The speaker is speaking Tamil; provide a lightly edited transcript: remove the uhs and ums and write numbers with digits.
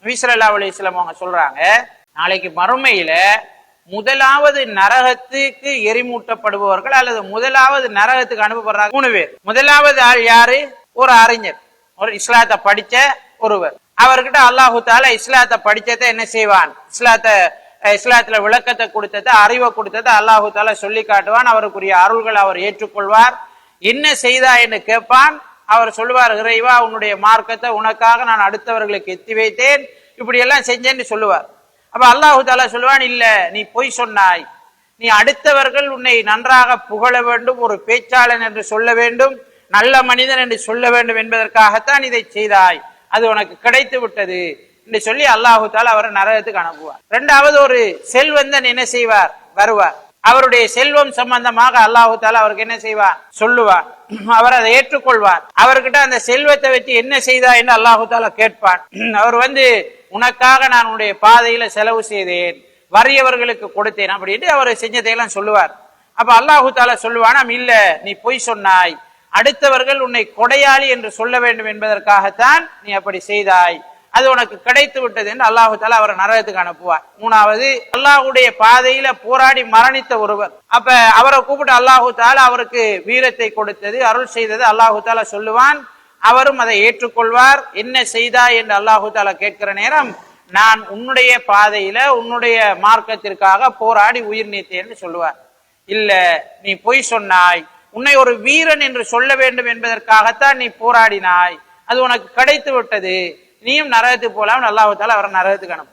நபி ஸல்லல்லாஹு அலைஹி வஸல்லம் அவங்க சொல்றாங்க, நாளைக்கு மறுமையில முதலாவது நரகத்துக்கு எரிமூட்டப்படுபவர்கள் அல்லது முதலாவது நரகத்துக்கு அனுப்பப்படுறாங்க 3 பேர். முதலாவது ஆள் யாரு? ஒரு அறிஞர், ஒரு இஸ்லாத்தை படிச்ச ஒருவர். அவர்கிட்ட அல்லாஹு தாலா இஸ்லாத்தை படிச்சதை என்ன செய்வான்? இஸ்லாத்துல விளக்கத்தை கொடுத்ததை, அறிவை கொடுத்ததை அல்லாஹு தாலா சொல்லி காட்டுவான். அவருக்குரிய அருள்கள் அவர் ஏற்றுக்கொள்வார். என்ன செய்தா என்று கேட்பான். அவர் சொல்லுவார், இறைவா உன்னுடைய மார்க்கத்தை உனக்காக நான் அடுத்தவர்களுக்கு எத்தி வைத்தேன், இப்படி எல்லாம் செஞ்சேன்னு சொல்லுவார். அப்ப அல்லாஹு தாலா சொல்லுவான், இல்ல நீ பொய் சொன்னாய், நீ அடுத்தவர்கள் உன்னை நன்றாக புகழ வேண்டும், ஒரு பேச்சாளன் என்று சொல்ல வேண்டும், நல்ல மனிதன் என்று சொல்ல வேண்டும் என்பதற்காகத்தான் இதை செய்தாய், அது உனக்கு கிடைத்து விட்டது என்று சொல்லி அல்லாஹு தாலா அவரை நரகத்துக்கு அனுப்புவார். 2வது ஒரு செல்வந்தன் என்ன செய்வார்? வருவார். அவருடைய செல்வம் சம்பந்தமாக அல்லாஹு தாலா அவருக்கு என்ன செய்வார்? சொல்லுவார். அவர் அதை ஏற்றுக்கொள்வார். அவர்கிட்ட அந்த செல்வத்தை வச்சு என்ன செய்தா என்று அல்லாஹு தாலா கேட்பான். அவர் உனக்காக நான் உன்னுடைய பாதையில செலவு செய்தேன், வறியவர்களுக்கு கொடுத்தேன் அப்படின்ட்டு அவர் செஞ்சதையெல்லாம் சொல்லுவார். அப்ப அல்லாஹு தாலா சொல்லுவானாம், இல்ல நீ பொய் சொன்னாய், அடுத்தவர்கள் உன்னை கொடையாளி என்று சொல்ல வேண்டும் என்பதற்காகத்தான் நீ அப்படி செய்தாய், அது உனக்கு கிடைத்து விட்டது என்று அல்லாஹு தாலா அவரை நரகத்துக்கு அனுப்புவார். 3வது அல்லாஹுடைய பாதையில போராடி மரணித்த ஒருவர். அப்ப அவரை கூப்பிட்டு அல்லாஹு தாலா அவருக்கு வீரத்தை கொடுத்தது, அருள் செய்தது அல்லாஹு தாலா சொல்லுவான். அவரும் அதை ஏற்றுக்கொள்வார். என்ன செய்தா என்று அல்லாஹு தாலா கேட்கிற நேரம், நான் உன்னுடைய பாதையில உன்னுடைய மார்க்கத்திற்காக போராடி உயிர் நீத்தேன் என்று சொல்லுவார். இல்ல நீ பொய் சொன்னாய், உன்னை ஒரு வீரன் என்று சொல்ல வேண்டும் என்பதற்காகத்தான் நீ போராடினாய், அது உனக்கு கிடைத்து விட்டது, நீயும் நரகத்துக்கு போலாம். அல்லாஹு தாலா அவரை நரகத்துக்கு அனுப்புவார்.